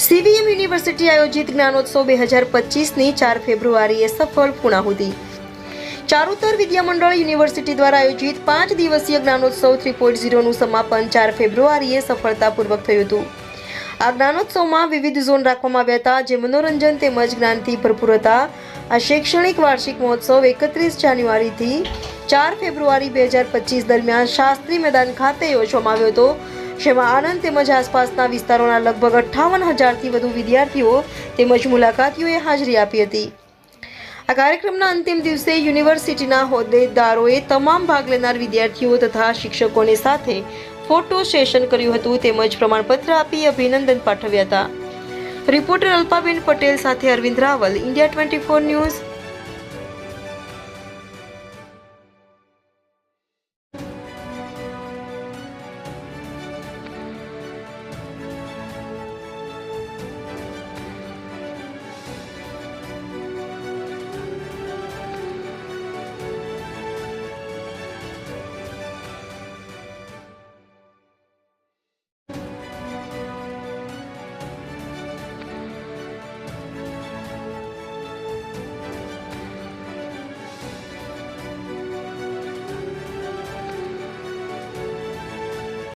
CVM university આયોજિત જ્ઞાનોત્સવ 2025ની 4 ફેબ્રુઆરીએ સફળ પૂર્ણાહુતિ। ચારુતર વિદ્યામંડળ યુનિવર્સિટી દ્વારા આયોજિત 5 દિવસીય જ્ઞાનોત્સવ 3.0નું સમાપન 4 ફેબ્રુઆરીએ સફળતાપૂર્વક થયું હતું। આ જ્ઞાનોત્સવમાં વિવિધ ઝોન રાખવામાં આવ્યા હતા, જે મનોરંજન તેમજ જ્ઞાનથી ભરપૂર હતા। આ શૈક્ષણિક વાર્ષિક મહોત્સવ 31 જાન્યુઆરીથી 4 ફેબ્રુઆરી 2025 દરમિયાન શાસ્ત્રી મેદાન ખાતે યોજવામાં આવ્યો હતો, જેમાં આણંદ તેમજ આસપાસના વિસ્તારોના લગભગ 58,000થી વધુ વિદ્યાર્થીઓ તેમજ મુલાકાતીઓએ હાજરી આપી હતી। આ કાર્યક્રમના અંતિમ દિવસે યુનિવર્સિટીના હોદ્દેદારોએ તમામ ભાગ લેનાર વિદ્યાર્થીઓ તથા શિક્ષકોની સાથે ફોટો સેશન કર્યું હતું તેમજ પ્રમાણપત્ર આપી અભિનંદન પાઠવ્યા હતા। રિપોર્ટર અલ્પાબેન પટેલ સાથે અરવિંદ રાવલ, ઇન્ડિયા 24 ન્યૂઝ।